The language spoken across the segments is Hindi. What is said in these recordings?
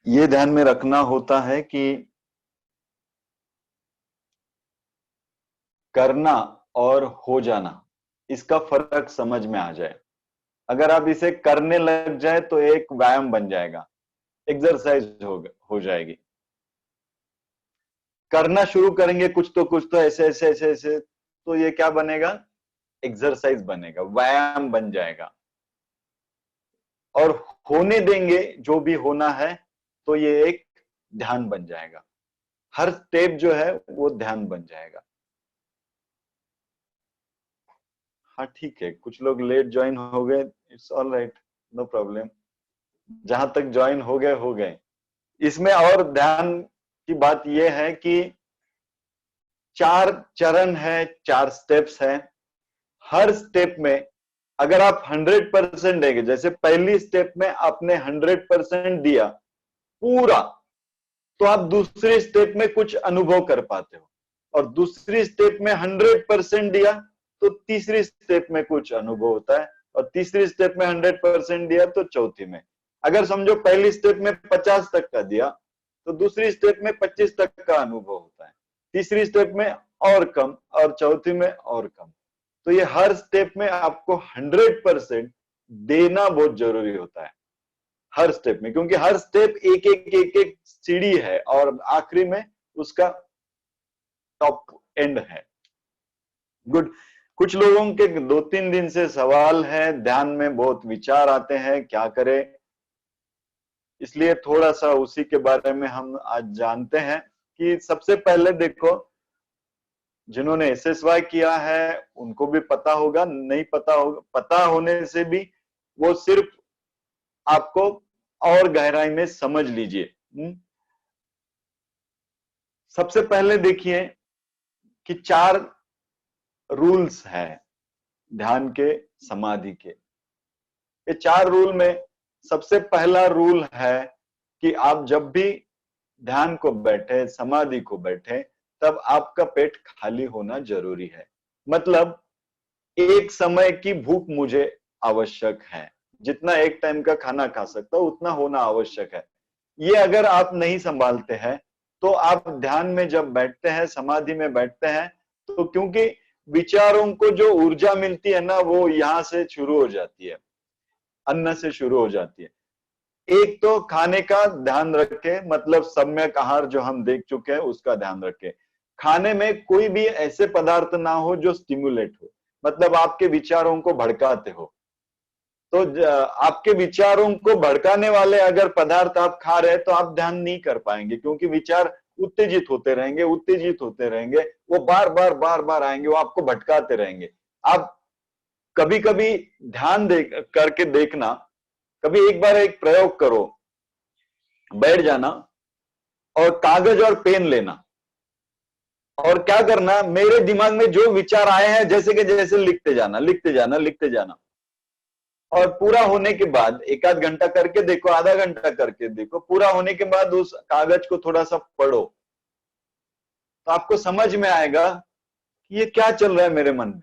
ये ध्यान में रखना होता है कि करना और हो जाना, इसका फर्क समझ में आ जाए। अगर आप इसे करने लग जाए तो एक व्यायाम बन जाएगा, एक्सरसाइज हो जाएगी। करना शुरू करेंगे कुछ तो ऐसे ऐसे ऐसे ऐसे, तो ये क्या बनेगा? एक्सरसाइज बनेगा, व्यायाम बन जाएगा। और होने देंगे जो भी होना है, तो ये एक ध्यान बन जाएगा। हर स्टेप जो है वो ध्यान बन जाएगा। हाँ ठीक है, कुछ लोग लेट ज्वाइन हो गए, it's all right, no problem. जहां तक ज्वाइन हो गए हो गए। इसमें और ध्यान की बात यह है कि 4 चरण है, 4 स्टेप्स है। हर स्टेप में अगर आप 100% देंगे, जैसे पहली स्टेप में आपने 100% दिया पूरा, तो आप दूसरी स्टेप में कुछ अनुभव कर पाते हो। और दूसरी स्टेप में 100% दिया तो तीसरी स्टेप में कुछ अनुभव होता है, और तीसरी स्टेप में 100% दिया तो चौथी में। अगर समझो पहली स्टेप में 50 तक का दिया, तो दूसरी स्टेप में 25 तक का अनुभव होता है, तीसरी स्टेप में और कम, और चौथी में और कम। तो ये हर स्टेप में आपको 100% देना बहुत जरूरी होता है, हर स्टेप में, क्योंकि हर स्टेप एक एक सीढ़ी है, और आखिरी में उसका टॉप एंड है। गुड। कुछ लोगों के 2-3 दिन से सवाल है, ध्यान में बहुत विचार आते हैं, क्या करें, इसलिए थोड़ा सा उसी के बारे में हम आज जानते हैं। कि सबसे पहले देखो, जिन्होंने एसएसवाई किया है उनको भी पता होगा, नहीं पता होगा, पता होने से भी वो सिर्फ आपको और गहराई में समझ लीजिए। सबसे पहले देखिए कि 4 रूल्स हैं ध्यान के, समाधि के। ये 4 रूल में सबसे पहला रूल है कि आप जब भी ध्यान को बैठे, समाधि को बैठे, तब आपका पेट खाली होना जरूरी है। मतलब एक समय की भूख मुझे आवश्यक है, जितना एक टाइम का खाना खा सकता हूं उतना होना आवश्यक है। ये अगर आप नहीं संभालते हैं, तो आप ध्यान में जब बैठते हैं, समाधि में बैठते हैं, तो क्योंकि विचारों को जो ऊर्जा मिलती है ना, वो यहां से शुरू हो जाती है, अन्न से शुरू हो जाती है। एक तो खाने का ध्यान रखे, मतलब सम्यक आहार जो हम देख चुके हैं उसका ध्यान रखे। खाने में कोई भी ऐसे पदार्थ ना हो जो स्टिमुलेट हो, मतलब आपके विचारों को भड़काते हो। तो आपके विचारों को भड़काने वाले अगर पदार्थ आप खा रहे हैं तो आप ध्यान नहीं कर पाएंगे, क्योंकि विचार उत्तेजित होते रहेंगे, उत्तेजित होते रहेंगे, वो बार बार आएंगे, वो आपको भटकाते रहेंगे। आप कभी कभी ध्यान करके देखना, कभी एक बार एक प्रयोग करो, बैठ जाना और कागज और पेन लेना, और क्या करना, मेरे दिमाग में जो विचार आए हैं जैसे कि जैसे लिखते जाना, लिखते जाना, लिखते जाना। और पूरा होने के बाद 1 आध घंटा करके देखो, आधा घंटा करके देखो, पूरा होने के बाद उस कागज को थोड़ा सा पढ़ो, तो आपको समझ में आएगा कि ये क्या चल रहा है मेरे मन में।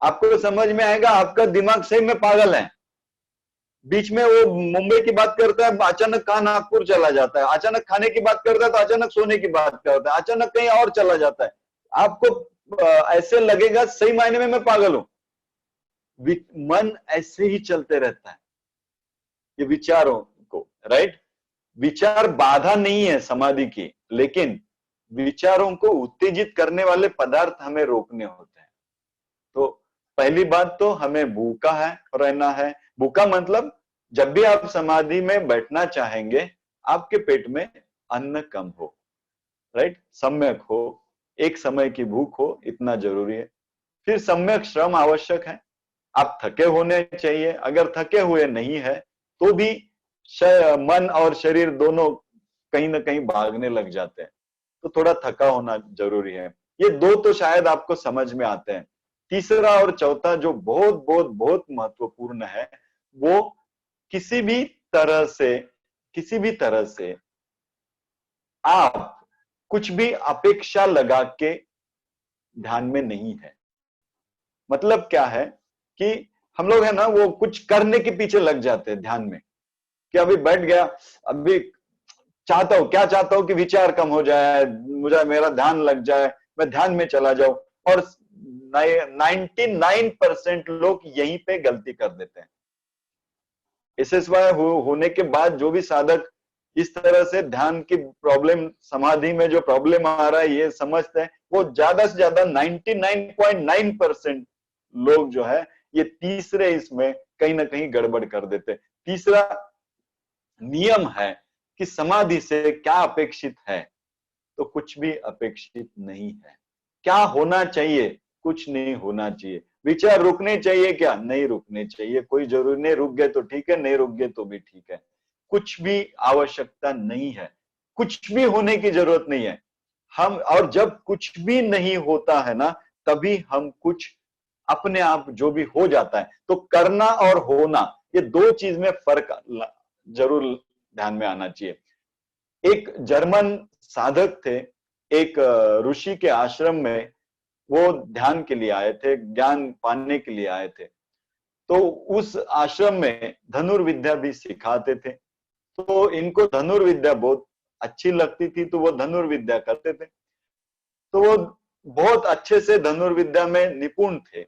आपको समझ में आएगा आपका दिमाग सही में पागल है। बीच में वो मुंबई की बात करता है, अचानक कहाँ नागपुर चला जाता है, अचानक खाने की बात करता है तो अचानक सोने की बात करता है, अचानक कहीं और चला जाता है। आपको ऐसे लगेगा सही मायने में मैं पागल हूं। मन ऐसे ही चलते रहता है, ये विचारों को, राइट। विचार बाधा नहीं है समाधि की, लेकिन विचारों को उत्तेजित करने वाले पदार्थ हमें रोकने होते हैं। तो पहली बात तो हमें भूखा है रहना है। भूखा मतलब जब भी आप समाधि में बैठना चाहेंगे, आपके पेट में अन्न कम हो, राइट, सम्यक हो, एक समय की भूख हो, इतना जरूरी है। फिर सम्यक श्रम आवश्यक है, आप थके होने चाहिए। अगर थके हुए नहीं है तो भी मन और शरीर दोनों कहीं ना कहीं भागने लग जाते हैं, तो थोड़ा थका होना जरूरी है। ये 2 तो शायद आपको समझ में आते हैं। तीसरा और चौथा जो बहुत बहुत बहुत महत्वपूर्ण है, वो किसी भी तरह से, किसी भी तरह से आप कुछ भी अपेक्षा लगा के ध्यान में नहीं है। मतलब क्या है कि हम लोग है ना, वो कुछ करने के पीछे लग जाते हैं ध्यान में, कि अभी बैठ गया, अभी चाहता हूं, क्या चाहता हूं कि विचार कम हो जाए, मुझे मेरा ध्यान लग जाए, मैं ध्यान में चला जाऊं। और 99% लोग यहीं पे गलती कर देते हैं। एसएसवाई होने के बाद जो भी साधक इस तरह से ध्यान की प्रॉब्लम, समाधि में जो प्रॉब्लम आ रहा है ये समझते हैं, वो ज्यादा से ज्यादा 99.9% लोग जो है ये तीसरे इसमें कहीं ना कहीं गड़बड़ कर देते हैं। तीसरा नियम है कि समाधि से क्या अपेक्षित है, तो कुछ भी अपेक्षित नहीं है। क्या होना चाहिए, कुछ नहीं होना चाहिए। विचार रुकने चाहिए क्या, नहीं रुकने चाहिए, कोई जरूरी नहीं, रुक गए तो ठीक है, नहीं रुक गए तो भी ठीक है। कुछ भी आवश्यकता नहीं है, कुछ भी होने की जरूरत नहीं है। हम, और जब कुछ भी नहीं होता है ना, तभी हम कुछ अपने आप जो भी हो जाता है। तो करना और होना, ये दो चीज में फर्क जरूर ध्यान में आना चाहिए। एक जर्मन साधक थे, एक ऋषि के आश्रम में वो ध्यान के लिए आए थे, ज्ञान पाने के लिए आए थे। तो उस आश्रम में धनुर्विद्या भी सिखाते थे। तो इनको धनुर्विद्या बहुत अच्छी लगती थी, तो वो धनुर्विद्या करते थे। तो वो बहुत अच्छे से धनुर्विद्या में निपुण थे।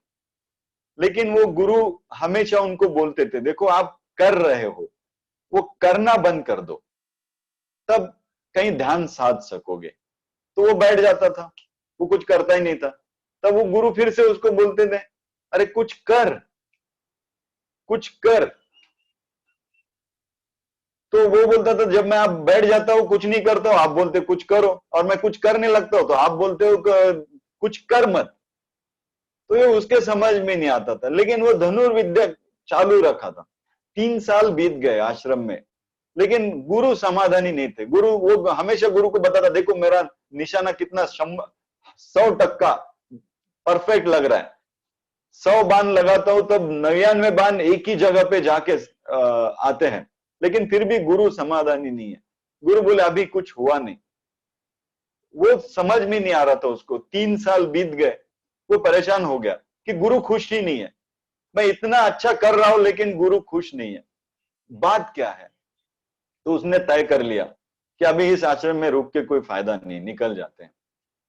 लेकिन वो गुरु हमेशा उनको बोलते थे, देखो आप कर रहे हो, वो करना बंद कर दो, तब कहीं ध्यान साध सकोगे। तो वो बैठ जाता था, वो कुछ करता ही नहीं था। तब वो गुरु फिर से उसको बोलते थे, अरे कुछ कर, कुछ कर। तो वो बोलता था, जब मैं आप बैठ जाता हूं, कुछ नहीं करता हूं, आप बोलते कुछ करो, और मैं कुछ करने लगता हूं तो आप बोलते हो कुछ कर मत। तो ये उसके समझ में नहीं आता था। लेकिन वो धनुर्विद्या चालू रखा था। 3 साल बीत गए आश्रम में, लेकिन गुरु समाधानी नहीं थे। गुरु, वो हमेशा गुरु को बताता, देखो मेरा निशाना कितना 100% परफेक्ट लग रहा है। 100 बाण लगाता हूं तब 99 बाण एक ही जगह पे जाके आते हैं, लेकिन फिर भी गुरु समाधानी नहीं है। गुरु बोले अभी कुछ हुआ नहीं। वो समझ में नहीं आ रहा था उसको। 3 साल बीत गए, वो परेशान हो गया कि गुरु खुश ही नहीं है, मैं इतना अच्छा कर रहा हूं लेकिन गुरु खुश नहीं है, बात क्या है। तो उसने तय कर लिया कि अभी इस आश्रम में रुक के कोई फायदा नहीं, निकल जाते हैं।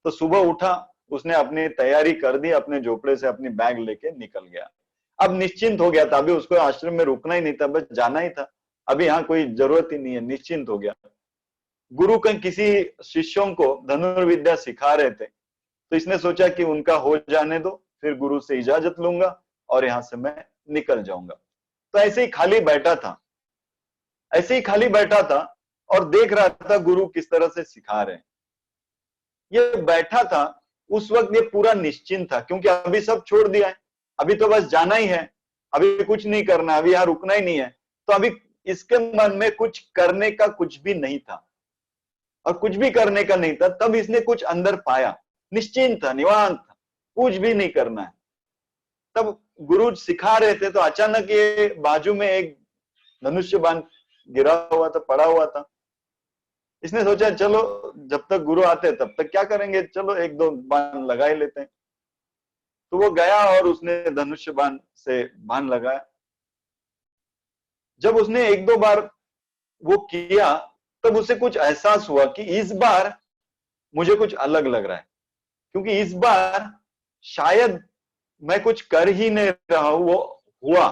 तो सुबह उठा, उसने अपनी तैयारी कर दी, अपने झोपड़े से अपनी बैग लेके निकल गया। अब निश्चिंत हो गया था, अभी उसको आश्रम में रुकना ही नहीं था, बस जाना ही था। अभी यहाँ कोई जरूरत ही नहीं है, निश्चिंत हो गया। गुरु कहीं किसी शिष्यों को धनुर्विद्या सिखा रहे थे, तो इसने सोचा कि उनका हो जाने दो, फिर गुरु से इजाजत लूंगा और यहां से मैं निकल जाऊंगा। तो ऐसे ही खाली बैठा था, ऐसे ही खाली बैठा था और देख रहा था गुरु किस तरह से सिखा रहे हैं। ये बैठा था, उस वक्त ये पूरा निश्चिंत था, क्योंकि अभी सब छोड़ दिया है, अभी तो बस जाना ही है, अभी कुछ नहीं करना, अभी यहां रुकना ही नहीं है। तो अभी इसके मन में कुछ करने का कुछ भी नहीं था, और कुछ भी करने का नहीं था। तब इसने कुछ अंदर पाया, निश्चिंत था, निवांत था, कुछ भी नहीं करना है। तब गुरु सिखा रहे थे, तो अचानक ये बाजू में एक धनुष्य बाण गिरा हुआ था, पड़ा हुआ था। इसने सोचा चलो जब तक गुरु आते हैं तब तक क्या करेंगे, चलो एक दो बाण लगा ही लेते हैं। तो वो गया और उसने धनुष्य बाण से बाण लगाया। जब उसने एक दो बार वो किया, तब उसे कुछ एहसास हुआ कि इस बार मुझे कुछ अलग लग रहा है, क्योंकि इस बार शायद मैं कुछ कर ही नहीं रहा हूं, वो हुआ।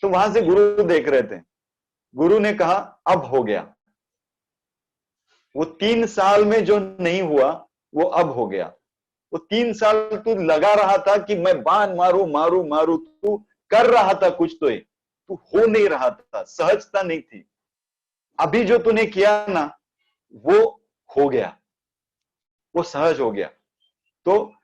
तो वहां से गुरु देख रहे थे। गुरु ने कहा अब हो गया, वो 3 साल में जो नहीं हुआ वो अब हो गया। वो 3 साल तू लगा रहा था कि मैं बाण मारू मारू मारू, तू कर रहा था कुछ, तो तू हो नहीं रहा था, सहजता नहीं थी। अभी जो तूने किया ना, वो हो गया, वो सहज हो गया। तो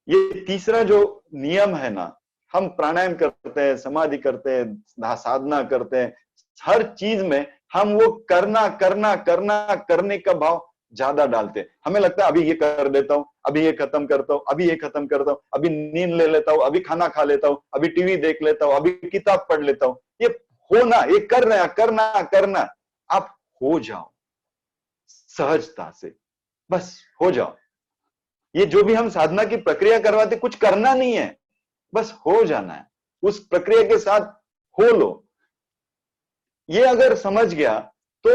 ये तीसरा जो नियम है ना, हम प्राणायाम करते हैं, समाधि करते हैं, साधना करते हैं, हर चीज में हम वो करना करना करना करने का भाव ज्यादा डालते हैं। हमें लगता है अभी ये कर देता हूं, अभी ये खत्म करता हूं, अभी ये खत्म करता हूं, अभी नींद ले लेता हूं, अभी खाना खा लेता हूं, अभी टीवी देख लेता हूं, अभी किताब पढ़ लेता हूं। ये होना, ये करना करना करना, आप हो जाओ सहजता से, बस हो जाओ। ये जो भी हम साधना की प्रक्रिया करवाते, कुछ करना नहीं है, बस हो जाना है, उस प्रक्रिया के साथ हो लो। ये अगर समझ गया तो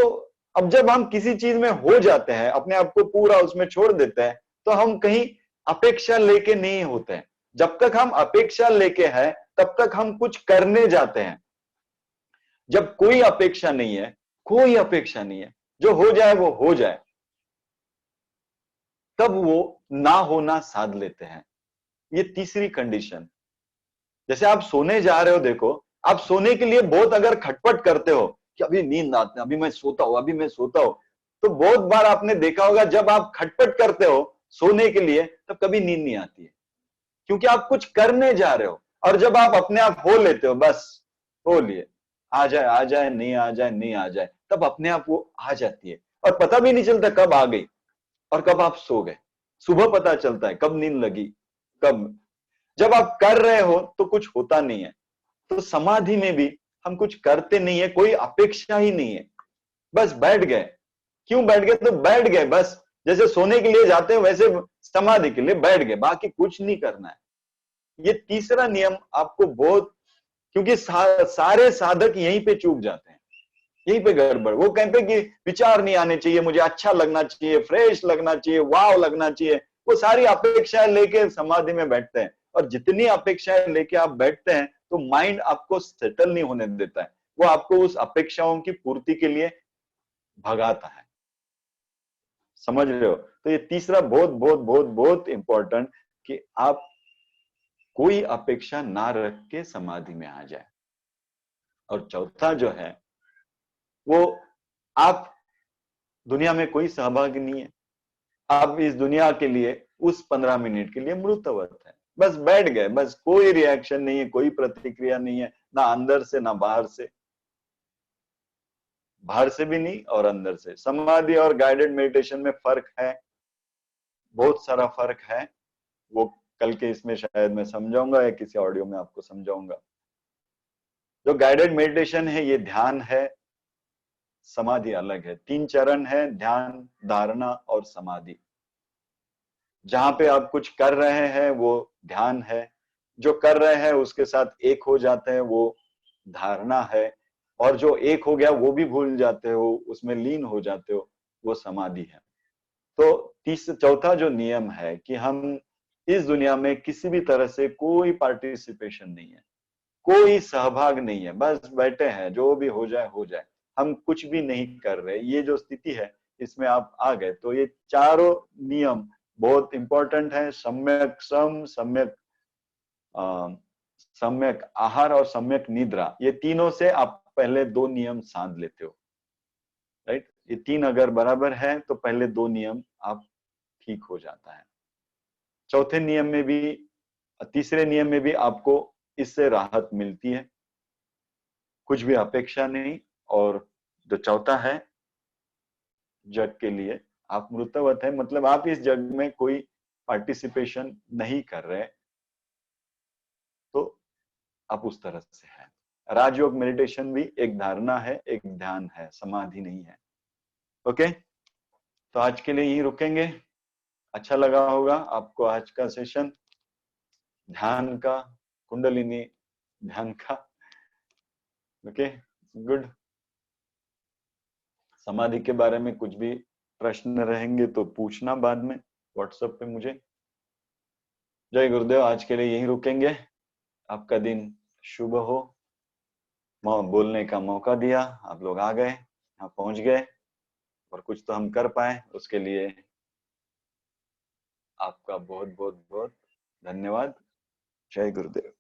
अब जब हम किसी चीज में हो जाते हैं, अपने आप को पूरा उसमें छोड़ देते हैं, तो हम कहीं अपेक्षा लेके नहीं होते हैं। जब तक हम अपेक्षा लेके हैं तब तक हम कुछ करने जाते हैं। जब कोई अपेक्षा नहीं है, कोई अपेक्षा नहीं है, जो हो जाए वो हो जाए, तब वो ना होना साध लेते हैं। ये तीसरी कंडीशन। जैसे आप सोने जा रहे हो, देखो आप सोने के लिए बहुत अगर खटपट करते हो कि अभी नींद आती है, अभी मैं सोता हूं, अभी मैं सोता हूं, तो बहुत बार आपने देखा होगा जब आप खटपट करते हो सोने के लिए तब कभी नींद नहीं आती है, क्योंकि आप कुछ करने जा रहे हो। और जब आप अपने आप हो लेते हो, बस हो लिए, आ जाए नहीं आ जाए नहीं आ जाए, तब अपने आप वो आ जाती है और पता भी नहीं चलता कब आ गई और कब आप सो गए। सुबह पता चलता है कब नींद लगी, कब। जब आप कर रहे हो तो कुछ होता नहीं है। तो समाधि में भी हम कुछ करते नहीं है, कोई अपेक्षा ही नहीं है, बस बैठ गए। क्यों बैठ गए? तो बैठ गए बस। जैसे सोने के लिए जाते हैं वैसे समाधि के लिए बैठ गए, बाकी कुछ नहीं करना है। ये तीसरा नियम आपको बहुत, क्योंकि सारे साधक यहीं पे चूक जाते हैं, यहीं पे गड़बड़। वो कहते हैं कि विचार नहीं आने चाहिए, मुझे अच्छा लगना चाहिए, फ्रेश लगना चाहिए, वाव लगना चाहिए। वो सारी अपेक्षाएं लेके समाधि में बैठते हैं, और जितनी अपेक्षाएं लेके आप बैठते हैं तो माइंड आपको सेटल नहीं होने देता है, वो आपको उस अपेक्षाओं की पूर्ति के लिए भगाता है। समझ रहे हो? तो ये तीसरा बहुत बहुत बहुत बहुत इंपॉर्टेंट, कि आप कोई अपेक्षा ना रख के समाधि में आ जाए। और चौथा जो है वो, आप दुनिया में कोई सहभागी नहीं है, आप इस दुनिया के लिए उस 15 मिनट के लिए मृतवत है, बस बैठ गए, बस कोई रिएक्शन नहीं है, कोई प्रतिक्रिया नहीं है, ना अंदर से ना बाहर से, बाहर से भी नहीं और अंदर से। समाधि और गाइडेड मेडिटेशन में फर्क है, बहुत सारा फर्क है। वो कल के इसमें शायद मैं समझाऊंगा या किसी ऑडियो में आपको समझाऊंगा। जो गाइडेड मेडिटेशन है ये ध्यान है, समाधि अलग है। 3 चरण है, ध्यान, धारणा और समाधि। जहां पे आप कुछ कर रहे हैं वो ध्यान है, जो कर रहे हैं उसके साथ एक हो जाते हैं वो धारणा है, और जो एक हो गया वो भी भूल जाते हो, उसमें लीन हो जाते हो, वो समाधि है। तो चौथा जो नियम है कि हम इस दुनिया में किसी भी तरह से कोई पार्टिसिपेशन नहीं है, कोई सहभाग नहीं है, बस बैठे हैं, जो भी हो जाए हो जाए, हम कुछ भी नहीं कर रहे। ये जो स्थिति है इसमें आप आ गए तो ये चारों नियम बहुत इंपॉर्टेंट है। सम्यक श्रम, सम्यक आहार और सम्यक निद्रा, ये तीनों से आप पहले 2 नियम साध लेते हो, राइट? ये 3 अगर बराबर है तो पहले 2 नियम आप ठीक हो जाता है। चौथे नियम में भी, तीसरे नियम में भी आपको इससे राहत मिलती है, कुछ भी अपेक्षा नहीं। और जो चौथा है, जग के लिए आप मृतवत है, मतलब आप इस जग में कोई पार्टिसिपेशन नहीं कर रहे, तो आप उस तरह से है। राजयोग मेडिटेशन भी एक धारणा है, एक ध्यान है, समाधि नहीं है। ओके, तो आज के लिए यही रुकेंगे। अच्छा लगा होगा आपको आज का सेशन, ध्यान का, कुंडलिनी ध्यान का। Okay, good. समाधि के बारे में कुछ भी प्रश्न रहेंगे तो पूछना बाद में व्हाट्सएप पे मुझे। जय गुरुदेव, आज के लिए यहीं रुकेंगे। आपका दिन शुभ हो। बोलने का मौका दिया, आप लोग आ गए, यहाँ पहुंच गए, और कुछ तो हम कर पाए, उसके लिए आपका बहुत बहुत बहुत धन्यवाद। जय गुरुदेव।